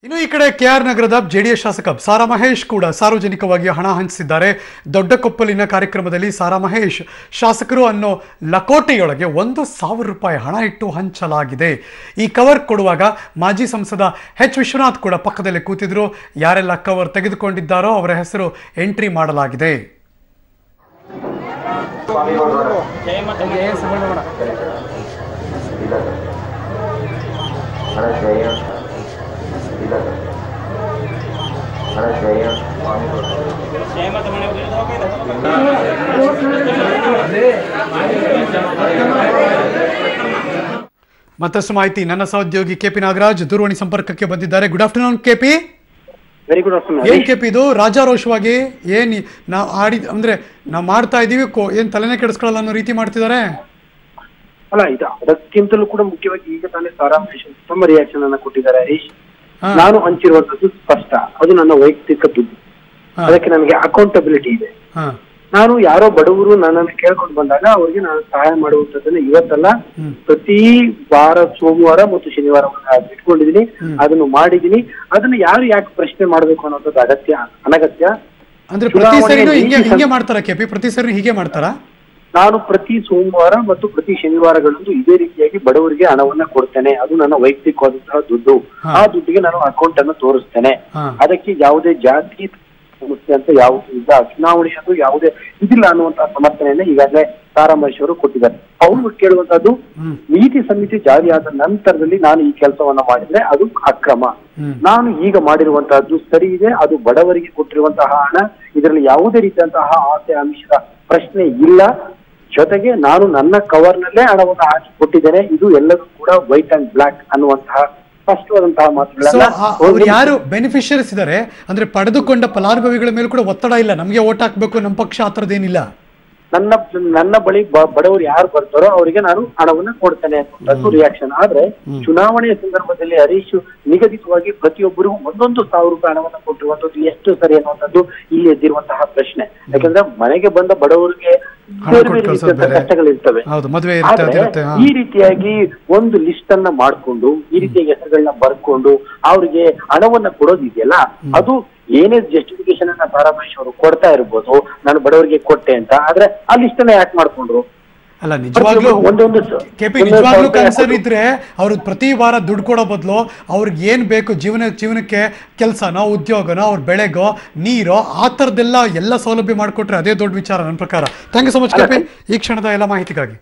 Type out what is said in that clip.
ಇನ್ನು ಈ ಕಡೆ ಕೆಆರ್ ನಗರದ ಜೆಡಿಎಸ್ ಶಾಸಕ ಸಾರಾ ಮಹೇಶ್ ಕೂಡ ಸಾರ್ವಜನಿಕವಾಗಿ ಹಣ ಹಂಚಿಸಿದ್ದಾರೆ. ದೊಡ್ಡಕೊಪ್ಪಲಿನ ಕಾರ್ಯಕ್ರಮದಲ್ಲಿ ಸಾರಾ ಮಹೇಶ್ ಶಾಸಕರು ಅನ್ನೋ ಲಕೋಟೆಯೊಳಗೆ 1,000 ರೂಪಾಯಿ ಹಣ ಇಟ್ಟು ಹಂಚಲಾಗಿದೆ. ಈ ಕವರ್ ಕೊಡುವಾಗ ಮಾಜಿ ಸಂಸದ ಎಚ್ ವಿಶ್ವನಾಥ್ ಕೂಡ ಪಕ್ಕದಲ್ಲಿ ಕೂತಿದ್ರು. ಯಾರೆಲ್ಲ ಕವರ್ ತೆಗೆದುಕೊಂಡಿದ್ದಾರೋ ಅವರ ಹೆಸರು ಎಂಟ್ರಿ ಮಾಡಲಾಗಿದೆ. ಮತ್ತಷ್ಟು ಮಾಹಿತಿ ನನ್ನ ಸಹೋದ್ಯೋಗಿ ಕೆಪಿ ನಾಗರಾಜ್ ದೂರವಾಣಿ ಸಂಪರ್ಕಕ್ಕೆ ಬಂದಿದ್ದಾರೆ. Good afternoon KP. Very good afternoon. ಏನ್ ಕೆಪಿ ಇದು ರಾಜಾರೋಷವಾಗಿ ಏನ್ ನಾವು ಅಂದ್ರೆ ನಾವು ಮಾಡ್ತಾ ಇದೀವಿ ಏನ್ ತಲೆನೇ ಕೆಡಿಸ್ಕೊಳ್ಳಲ್ಲ ಅನ್ನೋ ರೀತಿ ಮಾಡ್ತಿದ್ದಾರೆ? ಅಲ್ಲ, ಇದು ಅದಕ್ಕಿಂತಲೂ ಕೂಡ ಮುಖ್ಯವಾಗಿ ಈಗ ತಾನೇ ಸಾರಾ ಮಹೇಶ್ ಉತ್ತಮ ರಿಯಾಕ್ಷನ್ ಅನ್ನ ಕೊಟ್ಟಿದ್ದಾರೆ. ಹರೀಶ್, ನಾನು ಹಂಚಿರುವಂತದ್ದು ಸ್ಪಷ್ಟ, ಅದು ನನ್ನ ವೈಯಕ್ತಿಕ ದುಡ್ಡು, ಅದಕ್ಕೆ ನನಗೆ ಅಕೌಂಟಬಿಲಿಟಿ ಇದೆ. ನಾನು ಯಾರೋ ಬಡವರು ನನ್ನನ್ನು ಕೇಳ್ಕೊಂಡು ಬಂದಾಗ ಅವ್ರಿಗೆ ನಾನು ಸಹಾಯ ಮಾಡುವಂತದ್ದನ್ನ ಇವತ್ತಲ್ಲ, ಪ್ರತಿ ವಾರ ಸೋಮವಾರ ಮತ್ತು ಶನಿವಾರ ಇಟ್ಕೊಂಡಿದೀನಿ, ಅದನ್ನು ಮಾಡಿದೀನಿ. ಅದನ್ನ ಯಾರು ಯಾಕೆ ಪ್ರಶ್ನೆ ಮಾಡ್ಬೇಕು ಅನ್ನೋದು ಅನಗತ್ಯ. ಅಂದ್ರೆ ಪ್ರತಿ ಸರಿ ಹಿಂಗೆ ಮಾಡ್ತಾರ ಕೆಪಿ? ಪ್ರತಿ ಸರಿ ಹೀಗೆ ಮಾಡ್ತಾರ? ನಾನು ಪ್ರತಿ ಸೋಮವಾರ ಮತ್ತು ಪ್ರತಿ ಶನಿವಾರಗಳಂದು ಇದೇ ರೀತಿಯಾಗಿ ಬಡವರಿಗೆ ಹಣವನ್ನ ಕೊಡ್ತೇನೆ. ಅದು ನನ್ನ ವೈಯಕ್ತಿಕವಾದಂತಹ ದುಡ್ಡು. ಆ ದುಡ್ಡಿಗೆ ನಾನು ಅಕೌಂಟ್ ಅನ್ನು ತೋರಿಸ್ತೇನೆ. ಅದಕ್ಕೆ ಯಾವುದೇ ಜಾತಿ ಸಮಸ್ಯೆ ಅಂತ ಯಾವುದು ಇಲ್ಲ, ಚುನಾವಣೆಯದು ಯಾವುದೇ ಇದಿಲ್ಲ ಅನ್ನುವಂತಹ ಸಮರ್ಥನೆಯನ್ನ ಈಗಾಗಲೇ ಸಾರಾ ಮಹೇಶ್ ಅವರು ಕೊಟ್ಟಿದ್ದಾರೆ. ಅವರು ಕೇಳುವಂತದ್ದು, ನೀತಿ ಸಂಹಿತೆ ಜಾರಿಯಾದ ನಂತರದಲ್ಲಿ ನಾನು ಈ ಕೆಲಸವನ್ನ ಮಾಡಿದ್ರೆ ಅದು ಅಕ್ರಮ. ನಾನು ಈಗ ಮಾಡಿರುವಂತಹದ್ದು ಸರಿ ಇದೆ, ಅದು ಬಡವರಿಗೆ ಕೊಟ್ಟಿರುವಂತಹ ಹಣ, ಇದರಲ್ಲಿ ಯಾವುದೇ ರೀತಿಯಂತಹ ಆಸೆ ಆಮಿಷದ ಪ್ರಶ್ನೆ ಇಲ್ಲ. ಜೊತೆಗೆ ನಾನು ನನ್ನ ಕವರ್ ನಲ್ಲೇ ಹಣವನ್ನು ಹಾಕಿ ಕೊಟ್ಟಿದ್ದೇನೆ. ಇದು ಎಲ್ಲರೂ ಕೂಡ ವೈಟ್ ಅಂಡ್ ಬ್ಲಾಕ್ ಅನ್ನುವಂತಹ ಸ್ಪಷ್ಟವಾದಂತಹ ಮಾತುಗಳನ್ನ ಯಾರು ಬೆನಿಫಿಷರೀಸ್ ಇದ್ದಾರೆ ಅಂದ್ರೆ ಪಡೆದುಕೊಂಡ ಫಲಾನುಭವಿಗಳ ಮೇಲೆ ಕೂಡ ಒತ್ತಡ ಇಲ್ಲ, ನಮ್ಗೆ ಓಟ್ ಹಾಕ್ಬೇಕು ನಮ್ಮ ಪಕ್ಷ ಆ ಥರದ್ದೇನಿಲ್ಲ. ನನ್ನ ಬಳಿ ಬಡವರು ಯಾರು ಬರ್ತಾರೋ ಅವರಿಗೆ ನಾನು ಹಣವನ್ನ ಕೊಡ್ತೇನೆ ಅನ್ನುವಂಥದ್ದು ರಿಯಾಕ್ಷನ್. ಆದ್ರೆ ಚುನಾವಣೆಯ ಸಂದರ್ಭದಲ್ಲಿ ಹರೀಶ್ ನಿಗದಿತವಾಗಿ ಪ್ರತಿಯೊಬ್ಬರಿಗೂ 1,000 ರೂಪಾಯಿ ಹಣವನ್ನ ಕೊಟ್ಟಿರುವಂತದ್ದು ಎಷ್ಟು ಸರಿ ಅನ್ನುವಂಥದ್ದು ಇಲ್ಲಿ ಎದ್ದಿರುವಂತಹ ಪ್ರಶ್ನೆ. ಯಾಕಂದ್ರೆ ಮನೆಗೆ ಬಂದ ಬಡವರಿಗೆ ಕಷ್ಟಗಳಿರ್ತವೆ. ಈ ರೀತಿಯಾಗಿ ಒಂದು ಲಿಸ್ಟ್ ಅನ್ನ ಮಾಡ್ಕೊಂಡು ಈ ರೀತಿಯಾಗಿ ಹೆಸರುಗಳನ್ನ ಬರ್ಕೊಂಡು ಅವ್ರಿಗೆ ಹಣವನ್ನ ಕೊಡೋದಿದೆಯಲ್ಲ, ಅದು ಏನೇ ಜಸ್ಟಿಫಿಕೇಶನ್ ಅನ್ನ ಸಾರಾ ಮಹೇಶ್ ಅವರು ಕೊಡ್ತಾ ಇರ್ಬೋದು, ನಾನು ಬಡವರಿಗೆ ಕೊಟ್ಟೆ ಅಂತ. ಆದ್ರೆ ಆ ಲಿಸ್ಟ್ ಅನ್ನ ಯಾಕೆ ಮಾಡ್ಕೊಂಡ್ರು? ಅಲ್ಲ, ನಿಜವಾಗ್ಲೂ ನಿಜವಾಗ್ಲೂ ಕನ್ಸರ್ನ್ ಇದ್ರೆ ಅವ್ರು ಪ್ರತಿ ವಾರ ದುಡ್ಡು ಕೊಡೋ ಬದಲು ಅವ್ರಿಗೆ ಏನ್ ಬೇಕು ಜೀವನಕ್ಕೆ, ಕೆಲಸನೋ ಉದ್ಯೋಗನೋ ಅವ್ರ ಬೆಳೆಗೋ ನೀರೋ ಆ ಥರದ್ದೆಲ್ಲ ಎಲ್ಲ ಸೌಲಭ್ಯ ಮಾಡಿಕೊಟ್ರೆ ಅದೇ ದೊಡ್ಡ ವಿಚಾರ ನನ್ನ ಪ್ರಕಾರ. Thank you so much KP ಈ ಕ್ಷಣದ ಎಲ್ಲ ಮಾಹಿತಿಗಾಗಿ.